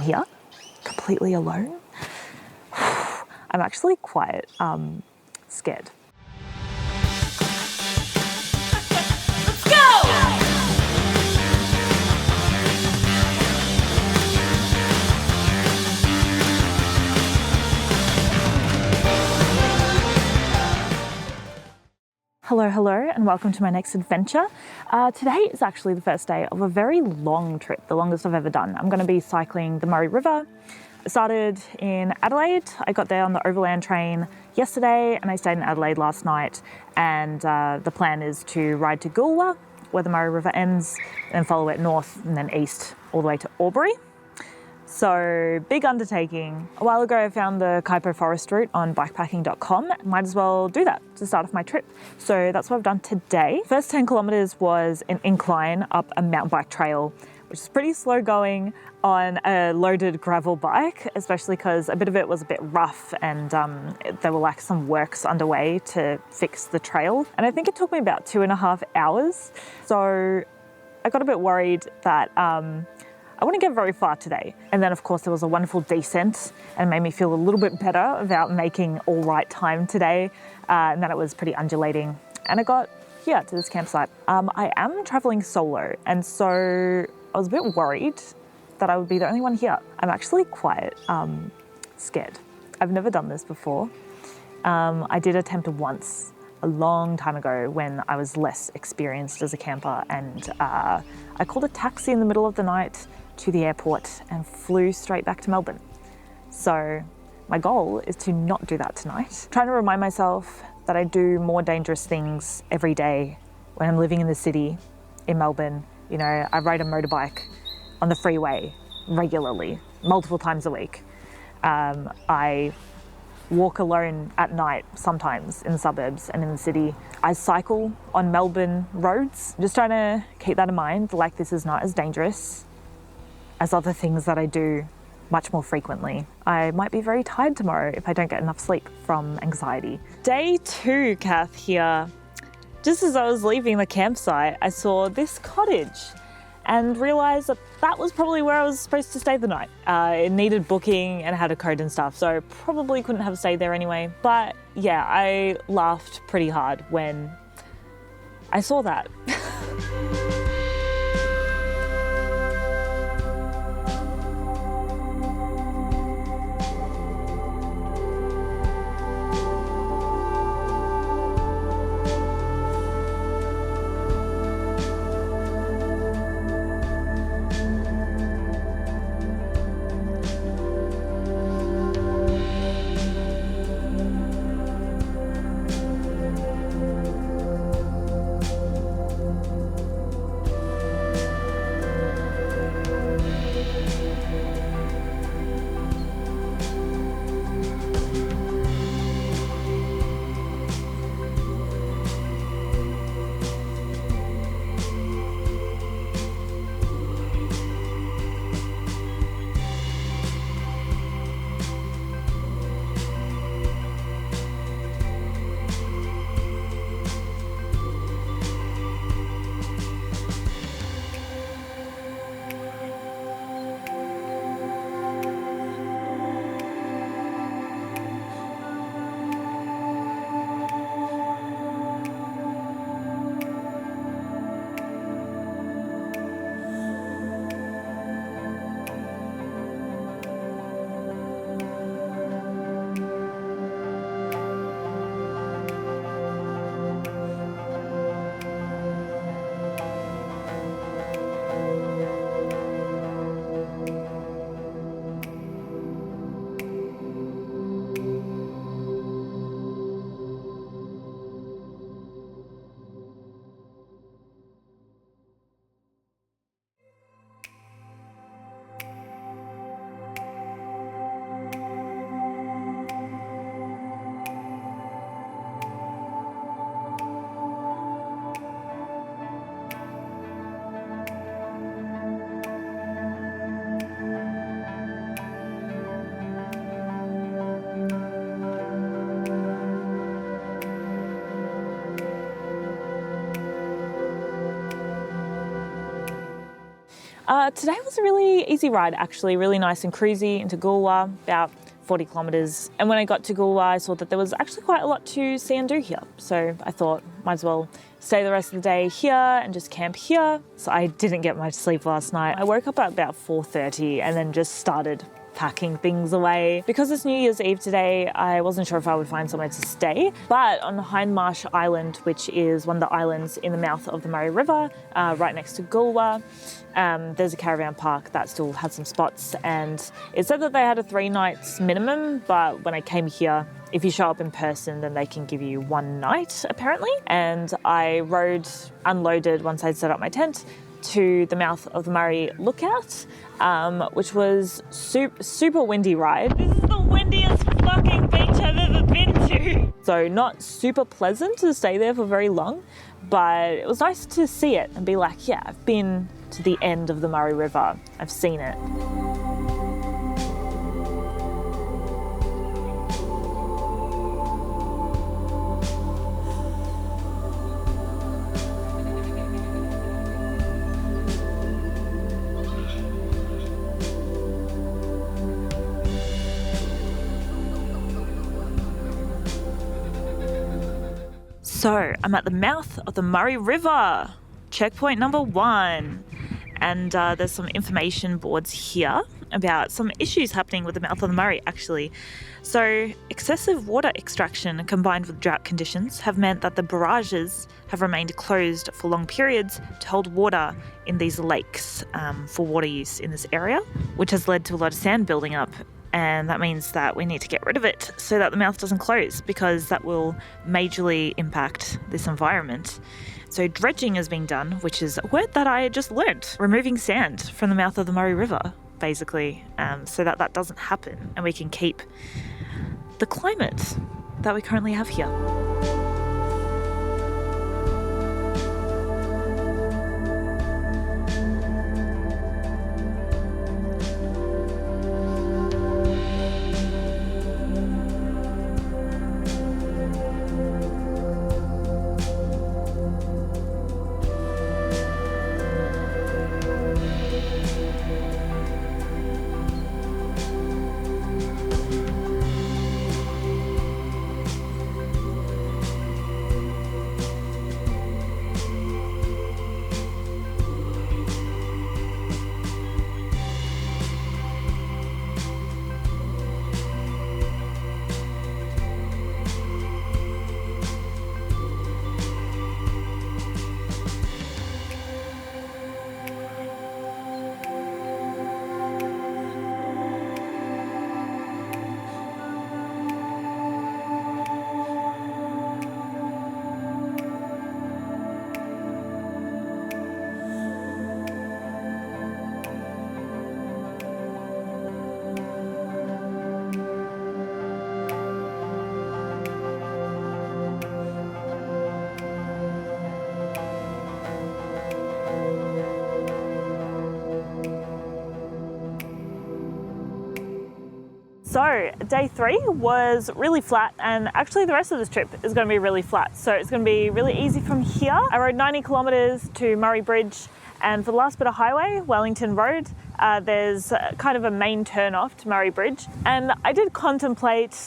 Here, completely alone. I'm actually quite scared. Let's go! Hello, and welcome to my next adventure. Today is actually the first day of a very long trip, the longest I've ever done. I'm going to be cycling the Murray River. I started in Adelaide. I got there on the overland train yesterday and I stayed in Adelaide last night. And the plan is to ride to Goolwa, where the Murray River ends, and follow it north and then east all the way to Albury. So, big undertaking. A while ago I found the Kuitpo Forest route on bikepacking.com. Might as well do that to start off my trip. So that's what I've done today. First 10 kilometers was an incline up a mountain bike trail, which is pretty slow going on a loaded gravel bike, especially because a bit of it was a bit rough and there were like some works underway to fix the trail. And I think it took me about 2.5 hours. So I got a bit worried that I wouldn't get very far today. And then of course there was a wonderful descent and it made me feel a little bit better about making all right time today. And then it was pretty undulating. And I got here to this campsite. I am traveling solo, and so I was a bit worried that I would be the only one here. I'm actually quite scared. I've never done this before. I did attempt it once a long time ago when I was less experienced as a camper, and I called a taxi in the middle of the night to the airport and flew straight back to Melbourne. So my goal is to not do that tonight. Trying to remind myself that I do more dangerous things every day when I'm living in the city in Melbourne. You know, I ride a motorbike on the freeway regularly, multiple times a week. I walk alone at night sometimes in the suburbs and in the city. I cycle on Melbourne roads. I'm just trying to keep that in mind, like this is not as dangerous as other things that I do much more frequently. I might be very tired tomorrow if I don't get enough sleep from anxiety. Day 2, Kath here. Just as I was leaving the campsite, I saw this cottage and realised that that was probably where I was supposed to stay the night. It needed booking and had a code and stuff, so probably couldn't have stayed there anyway. But yeah, I laughed pretty hard when I saw that. Today was a really easy ride, actually, really nice and cruisy into Goolwa, about 40 kilometres. And when I got to Goolwa, I saw that there was actually quite a lot to see and do here. So I thought, might as well stay the rest of the day here and just camp here. So I didn't get much sleep last night. I woke up at about 4:30 and then just started packing things away. Because it's New Year's Eve today, I wasn't sure if I would find somewhere to stay, but on Hindmarsh Island, which is one of the islands in the mouth of the Murray River, right next to Goolwa, there's a caravan park that still had some spots, and it said that they had a 3 nights minimum, but when I came here, if you show up in person, then they can give you 1 night, apparently. And I unloaded once I'd set up my tent, to the mouth of the Murray lookout, which was super windy ride. This is the windiest fucking beach I've ever been to. So not super pleasant to stay there for very long, but it was nice to see it and be like, yeah, I've been to the end of the Murray River. I've seen it. So I'm at the mouth of the Murray River, checkpoint number 1. And there's some information boards here about some issues happening with the mouth of the Murray, actually. So excessive water extraction combined with drought conditions have meant that the barrages have remained closed for long periods to hold water in these lakes for water use in this area, which has led to a lot of sand building up. And that means that we need to get rid of it so that the mouth doesn't close, because that will majorly impact this environment. So dredging is being done, which is a word that I just learnt, removing sand from the mouth of the Murray River, basically, so that that doesn't happen and we can keep the climate that we currently have here. So day 3 was really flat, and actually the rest of this trip is going to be really flat. So it's going to be really easy from here. I rode 90 kilometres to Murray Bridge, and for the last bit of highway, Wellington Road, there's kind of a main turn off to Murray Bridge. And I did contemplate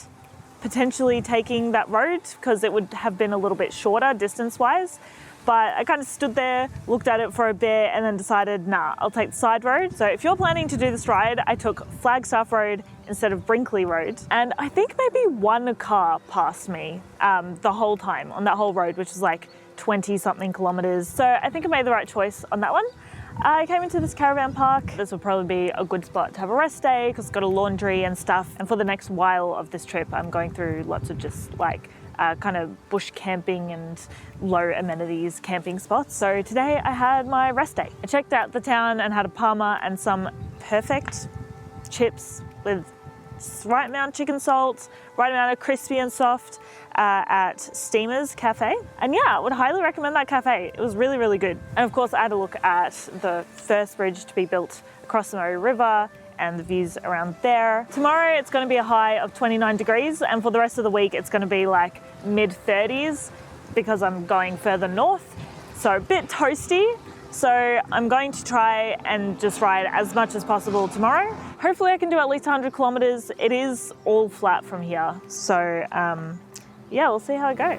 potentially taking that road because it would have been a little bit shorter distance-wise. But I kind of stood there, looked at it for a bit, and then decided, nah, I'll take the side road. So if you're planning to do this ride, I took Flagstaff Road instead of Brinkley Road. And I think maybe 1 car passed me the whole time on that whole road, which is like 20-something kilometres. So I think I made the right choice on that one. I came into this caravan park. This will probably be a good spot to have a rest day because it's got a laundry and stuff. And for the next while of this trip, I'm going through lots of just like kind of bush camping and low amenities camping spots. So today I had my rest day. I checked out the town and had a parma and some perfect chips with right amount of chicken salt, right amount of crispy and soft at Steamer's Cafe. And yeah, I would highly recommend that cafe. It was really, really good. And of course I had a look at the first bridge to be built across the Murray River and the views around there. Tomorrow it's going to be a high of 29 degrees, and for the rest of the week it's going to be like mid 30s because I'm going further north. So a bit toasty, So I'm going to try and just ride as much as possible tomorrow. Hopefully I can do at least 100 kilometers. It is all flat from here. So yeah, we'll see how I go.